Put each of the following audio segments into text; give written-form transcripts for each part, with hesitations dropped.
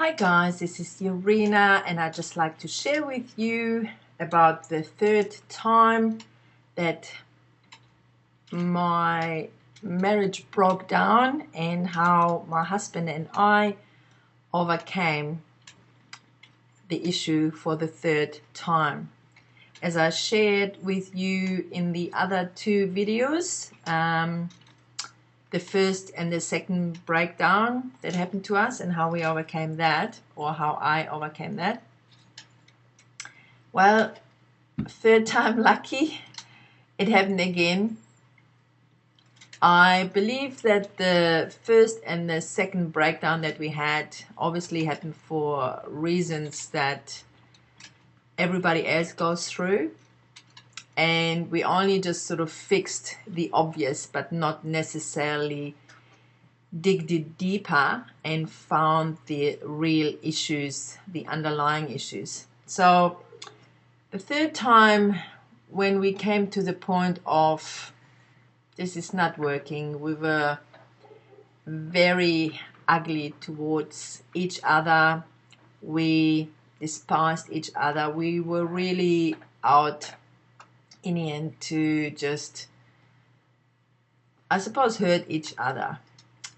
Hi guys, this is Irina and I'd just like to share with you about the third time that my marriage broke down and how my husband and I overcame the issue for the third time. As I shared with you in the other two videos, the first and the second breakdown that happened to us and how we overcame that, or how I overcame that. Well, third time lucky, it happened again. I believe that the first and the second breakdown that we had obviously happened for reasons that everybody else goes through, and we only just sort of fixed the obvious but not necessarily digged deeper and found the real issues, the underlying issues. So the third time, when we came to the point of this is not working, we were very ugly towards each other, we despised each other, we were really out in the end to just, I suppose, hurt each other.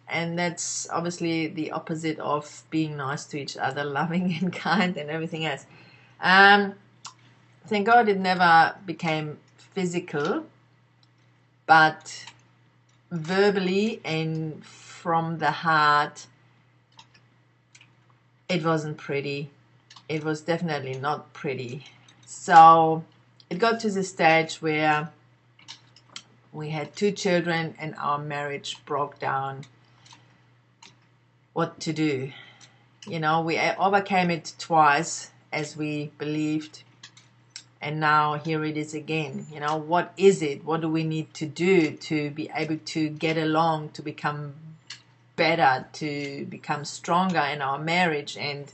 And that's obviously the opposite of being nice to each other, loving and kind and everything else. Thank God it never became physical, but verbally and from the heart, it wasn't pretty. It was definitely not pretty. So it got to the stage where we had 2 children and our marriage broke down. What to do? You know, we overcame it twice as we believed, and now here it is again. You know, what is it? What do we need to do to be able to get along, to become better, to become stronger in our marriage? And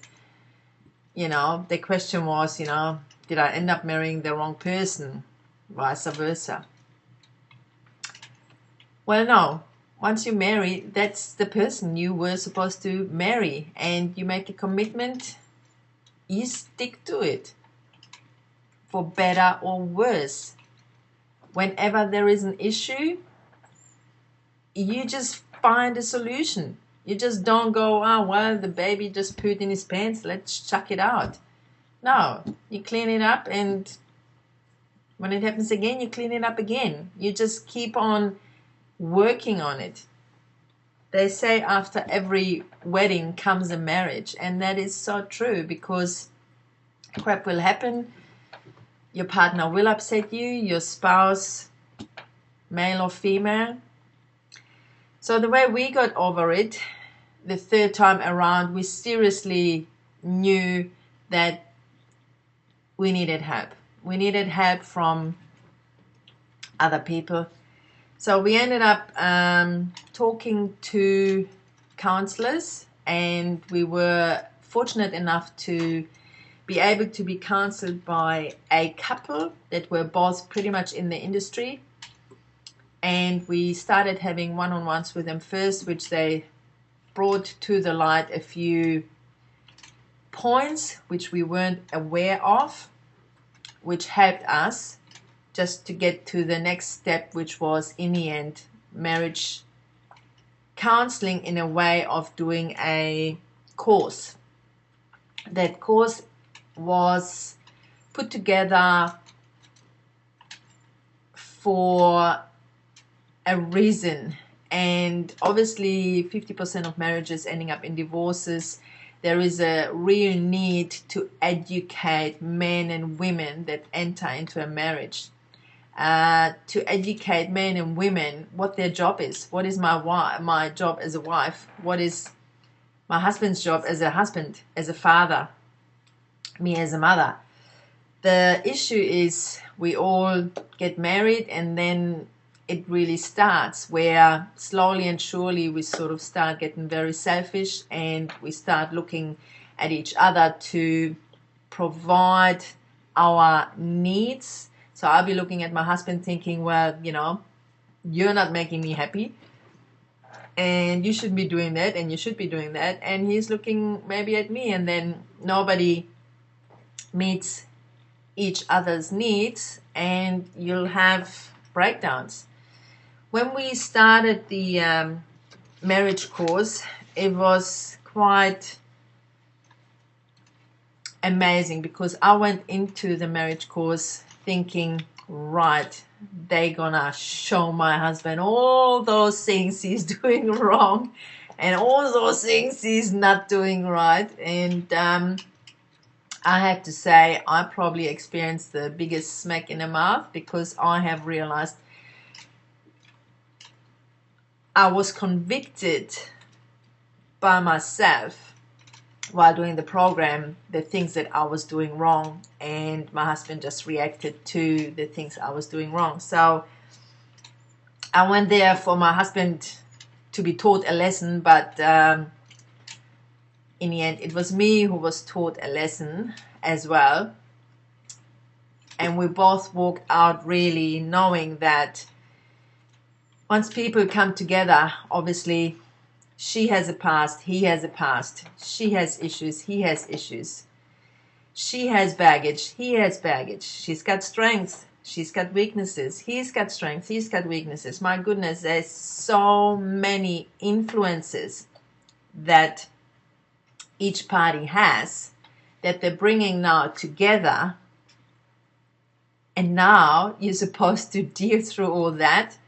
you know, the question was, you know, did I end up marrying the wrong person? Vice versa. Well, no. Once you marry, that's the person you were supposed to marry, and you make a commitment, you stick to it, for better or worse. Whenever there is an issue, you just find a solution. You just don't go, oh, well, the baby just pooped in his pants, let's chuck it out. No, you clean it up, and when it happens again, you clean it up again. You just keep on working on it. They say after every wedding comes a marriage, and that is so true, because crap will happen. Your partner will upset you, your spouse, male or female. So the way we got over it, the third time around, we seriously knew that we needed help. We needed help from other people. So we ended up talking to counselors, and we were fortunate enough to be able to be counseled by a couple that were both pretty much in the industry. And we started having one-on-ones with them first, which they brought to the light a few points which we weren't aware of, which helped us just to get to the next step, which was, in the end, marriage counseling in a way of doing a course. That course was put together for a reason, and obviously 50% of marriages ending up in divorces. There is a real need to educate men and women that enter into a marriage, to educate men and women what their job is. What is my job as a wife? What is my husband's job as a husband, as a father, me as a mother? The issue is we all get married, and then it really starts where slowly and surely we sort of start getting very selfish, and we start looking at each other to provide our needs. So I'll be looking at my husband thinking, well, you know, you're not making me happy. and you shouldn't be doing that, and you should be doing that. And he's looking maybe at me, and then nobody meets each other's needs, and you'll have breakdowns. When we started the marriage course, it was quite amazing, because I went into the marriage course thinking, right, they're gonna show my husband all those things he's doing wrong and all those things he's not doing right. And I have to say, I probably experienced the biggest smack in the mouth, because I have realized I was convicted by myself while doing the program, the things that I was doing wrong, and my husband just reacted to the things I was doing wrong. So I went there for my husband to be taught a lesson, but in the end it was me who was taught a lesson as well. And we both walked out really knowing that once people come together, obviously she has a past, he has a past. She has issues, he has issues. She has baggage, he has baggage. She's got strengths, she's got weaknesses. He's got strengths, he's got weaknesses. My goodness, there's so many influences that each party has that they're bringing now together. And now you're supposed to deal through all that.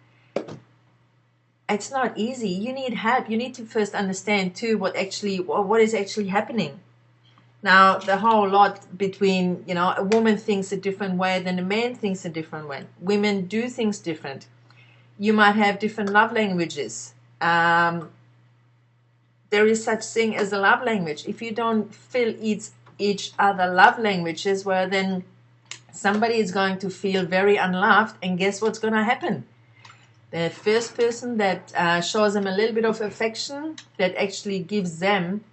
It's not easy. You need help. You need to first understand too what is actually happening. Now, the whole lot between, a woman thinks a different way than a man thinks a different way. Women do things different. You might have different love languages. There is such thing as a love language. If you don't fill each other love languages, well, then somebody is going to feel very unloved, and guess what's going to happen? The first person that shows them a little bit of affection, that actually gives them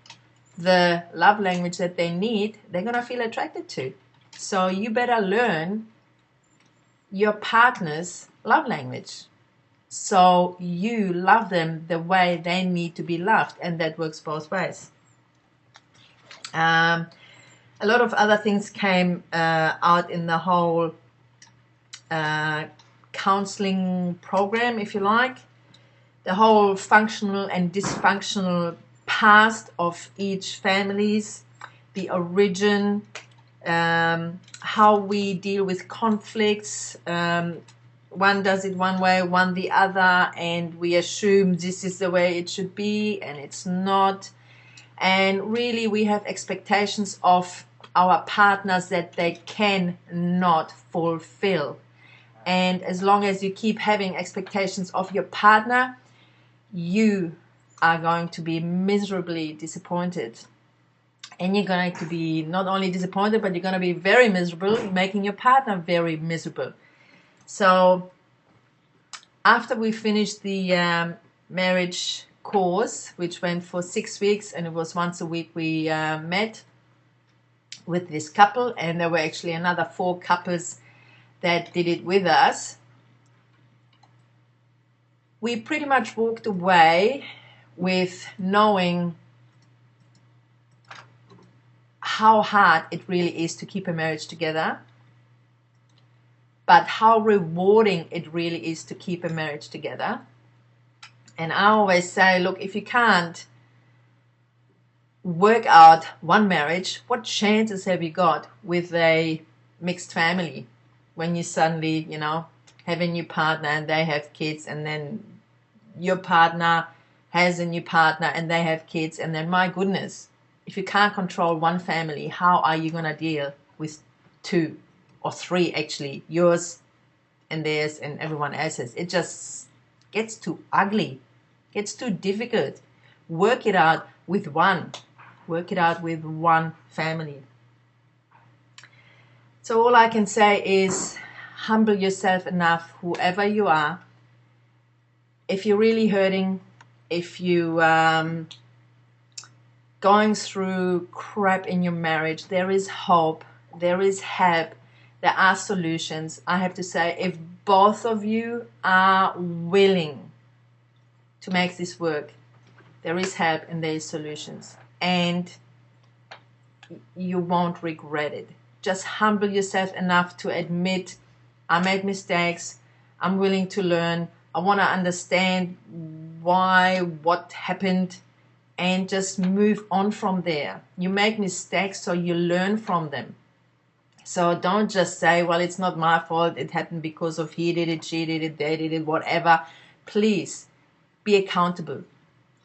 the love language that they need, they're going to feel attracted to. So you better learn your partner's love language, so you love them the way they need to be loved, and that works both ways. A lot of other things came out in the whole counseling program, if you like. The whole functional and dysfunctional past of each families, the origin, how we deal with conflicts. One does it one way, one the other, and we assume this is the way it should be, and it's not. And really we have expectations of our partners that they cannot fulfill. And as long as you keep having expectations of your partner, you are going to be miserably disappointed. And you're going to be not only disappointed, but you're going to be very miserable, making your partner very miserable. So after we finished the marriage course, which went for 6 weeks, and it was once a week, we met with this couple, and there were actually another 4 couples that did it with us. We pretty much walked away with knowing how hard it really is to keep a marriage together, but how rewarding it really is to keep a marriage together. And I always say, look, if you can't work out one marriage, what chances have you got with a mixed family? When you suddenly, have a new partner and they have kids, and then your partner has a new partner and they have kids, and then, my goodness, if you can't control one family, how are you going to deal with 2 or 3, actually, yours and theirs and everyone else's? It just gets too ugly, gets too difficult. Work it out with one. Work it out with one family. So all I can say is, humble yourself enough, whoever you are. If you're really hurting, if you going through crap in your marriage, there is hope, there is help, there are solutions. I have to say, if both of you are willing to make this work, there is help and there is solutions, and you won't regret it. Just humble yourself enough to admit, I made mistakes, I'm willing to learn, I want to understand why, what happened, and just move on from there. You make mistakes so you learn from them. So don't just say, well, it's not my fault, it happened because of he did it, she did it, they did it, whatever. Please be accountable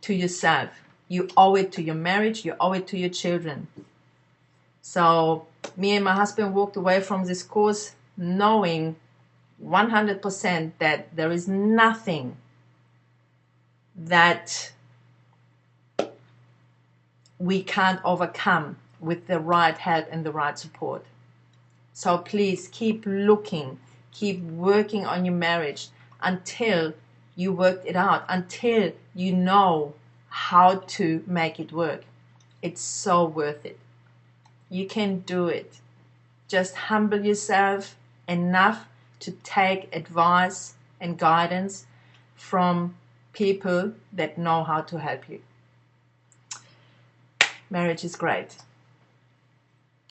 to yourself. You owe it to your marriage, you owe it to your children. So me and my husband walked away from this course knowing 100% that there is nothing that we can't overcome with the right help and the right support. So please keep looking, keep working on your marriage until you worked it out, until you know how to make it work. It's so worth it. You can do it. Just humble yourself enough to take advice and guidance from people that know how to help you. Marriage is great.